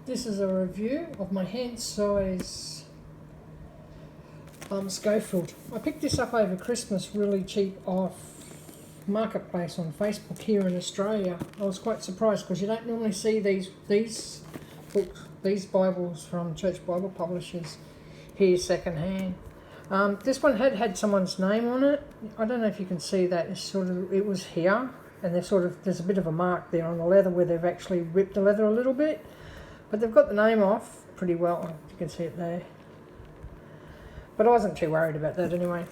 This is a review of my hand size Scofield. I picked this up over Christmas really cheap off Marketplace on Facebook here in Australia. I was quite surprised because you don't normally see these books, these Bibles from Church Bible Publishers here second hand. This one had someone's name on it. I don't know if you can see that. It was here, and there's a bit of a mark there on the leather where they've actually ripped the leather a little bit, but they've got the name off pretty well. You can see it there. But I wasn't too worried about that anyway.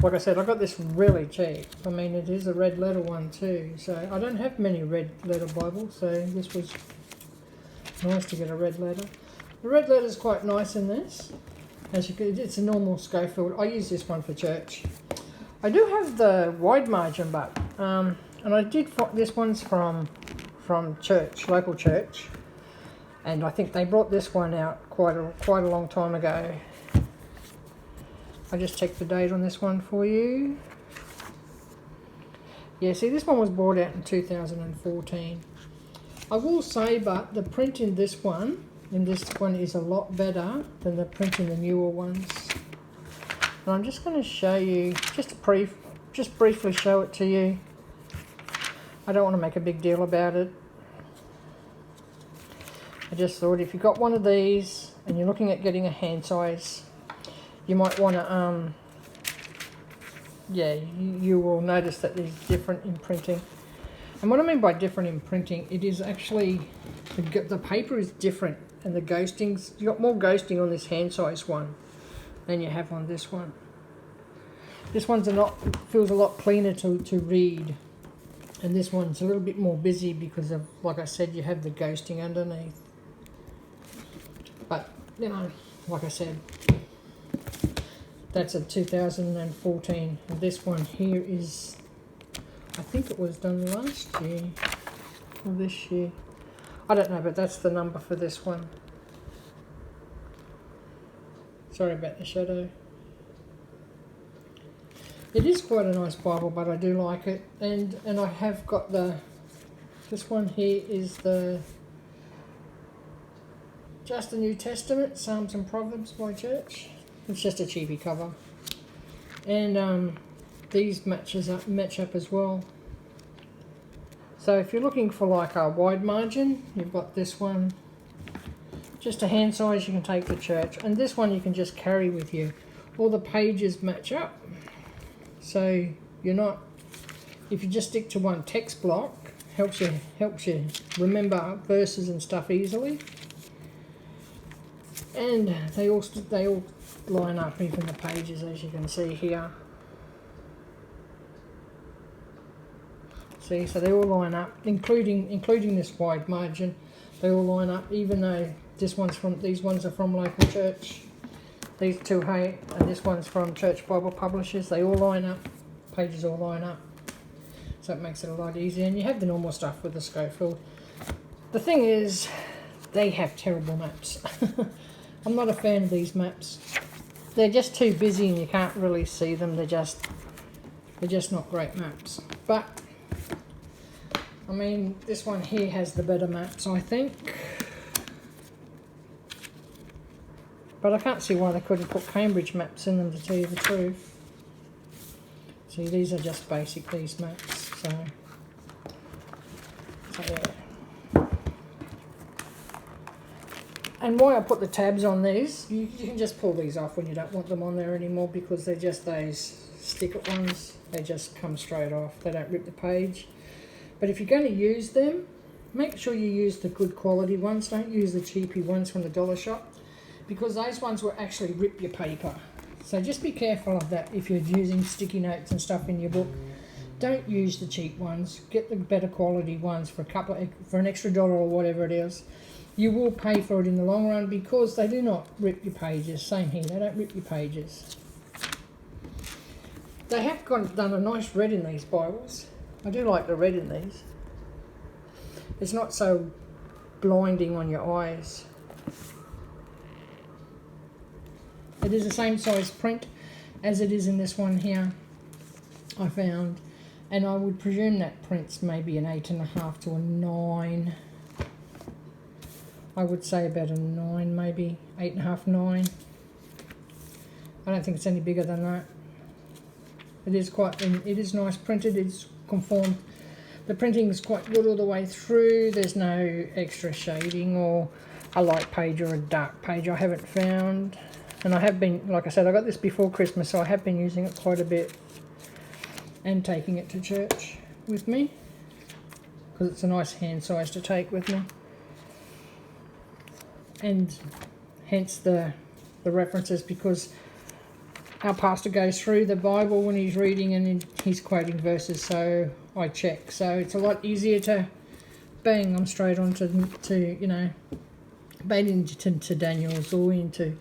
Like I said, I got this really cheap. I mean, it is a red letter one too. So I don't have many red letter Bibles, so this was nice to get a red letter. The red letter is quite nice in this. As you can, it's a normal Scofield. I use this one for church. I do have the wide margin, but and I did. This one's from church, local church, and I think they brought this one out quite a long time ago. I just checked the date on this one for you. Yeah, see, this one was brought out in 2014. I will say, but the print in this one is a lot better than the print in the newer ones. And I'm just going to show you, just briefly show it to you. I don't want to make a big deal about it. I just thought if you've got one of these and you're looking at getting a hand size, you might want to, you will notice that there's different in printing. And what I mean by different in printing, it is actually, the paper is different, and the ghostings, you got more ghosting on this hand size one than you have on this one. This one's feels a lot cleaner to read, and this one's a little bit more busy because of, like I said, you have the ghosting underneath. But, you know, like I said, that's a 2014, and this one here is, I think it was done last year or this year. I don't know, but that's the number for this one. Sorry about the shadow. It is quite a nice Bible, but I do like it, and I have got this one here is just the New Testament, Psalms and Proverbs by Church. It's just a cheapy cover, and these match up as well. So if you're looking for like a wide margin, you've got this one, just a hand size you can take to church, and this one you can just carry with you. All the pages match up, so you're not, if you just stick to one text block, helps you remember verses and stuff easily. And they all line up, even the pages, as you can see here. See, so they all line up, including this wide margin. They all line up, even though these ones are from local church. These two, hey, and this one's from Church Bible Publishers. They all line up, pages all line up. So it makes it a lot easier. And you have the normal stuff with the Scofield. The thing is, they have terrible maps. I'm not a fan of these maps. They're just too busy and you can't really see them. They're just not great maps. But I mean, this one here has the better maps, I think. But I can't see why they couldn't put Cambridge maps in them, to tell you the truth. See, these are just basic, these maps. So yeah. And why I put the tabs on these, you can just pull these off when you don't want them on there anymore, because they're just those stick-it ones. They just come straight off. They don't rip the page. But if you're going to use them, make sure you use the good quality ones. Don't use the cheapy ones from the dollar shop, because those ones will actually rip your paper. So just be careful of that if you're using sticky notes and stuff in your book. Don't use the cheap ones. Get the better quality ones for an extra $1 or whatever it is. You will pay for it in the long run, because they do not rip your pages. Same here, they don't rip your pages. They have done a nice red in these Bibles. I do like the red in these. It's not so blinding on your eyes. It is the same size print as it is in this one here, I found. And I would presume that print's maybe an 8.5 to a 9. I would say about a 9, maybe 8.5, 9. I don't think it's any bigger than that. It is nice printed. It's conformed. The printing is quite good all the way through. There's no extra shading or a light page or a dark page I haven't found. And I have been, like I said, I got this before Christmas, so I have been using it quite a bit and taking it to church with me because it's a nice hand size to take with me. And hence the references, because our pastor goes through the Bible when he's reading and he's quoting verses, so I check. So it's a lot easier to bang, I'm straight on to you know, bang into Daniel's or into,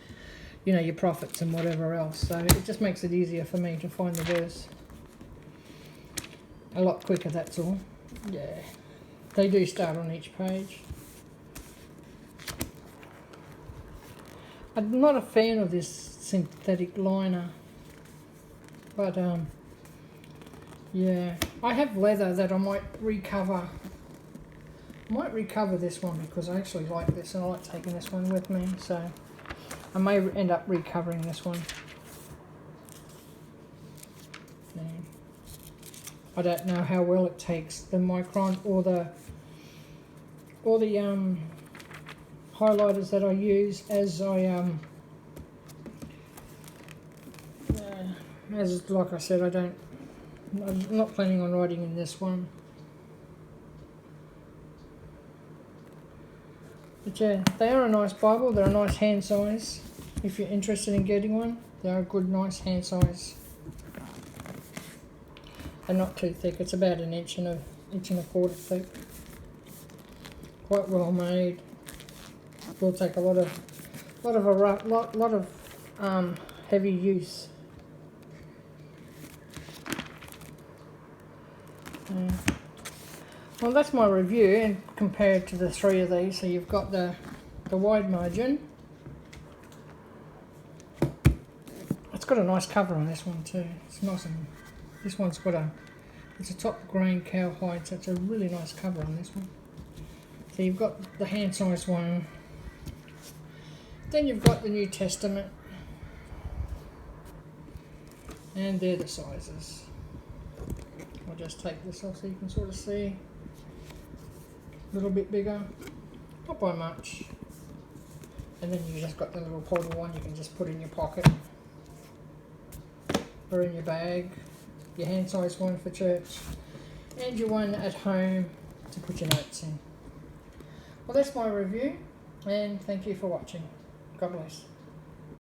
you know, your prophets and whatever else. So it just makes it easier for me to find the verse. A lot quicker, that's all. Yeah. They do start on each page. I'm not a fan of this synthetic liner, but yeah, I have leather that I might recover. I might recover this one because I actually like this and I like taking this one with me, so I may end up recovering this one. Yeah. I don't know how well it takes the micron or the highlighters that I use as I'm like I said, I'm not planning on writing in this one. But yeah, they are a nice Bible. They're a nice hand size. If you're interested in getting one, they're a good, nice hand size. They're not too thick. It's about an inch and a quarter thick. Quite well made. Will take a lot of heavy use. Well, that's my review, and compared to the 3 of these. So you've got the wide margin. It's got a nice cover on this one too. It's nice, and this one's got it's a top grain cowhide, so it's a really nice cover on this one. So you've got the hand size one. Then you've got the New Testament, and they're the sizes. I'll just take this off so you can sort of see. A little bit bigger, not by much. And then you just got the little portable one you can just put in your pocket or in your bag. Your hand size one for church, and your one at home to put your notes in. Well, that's my review, and thank you for watching. God bless.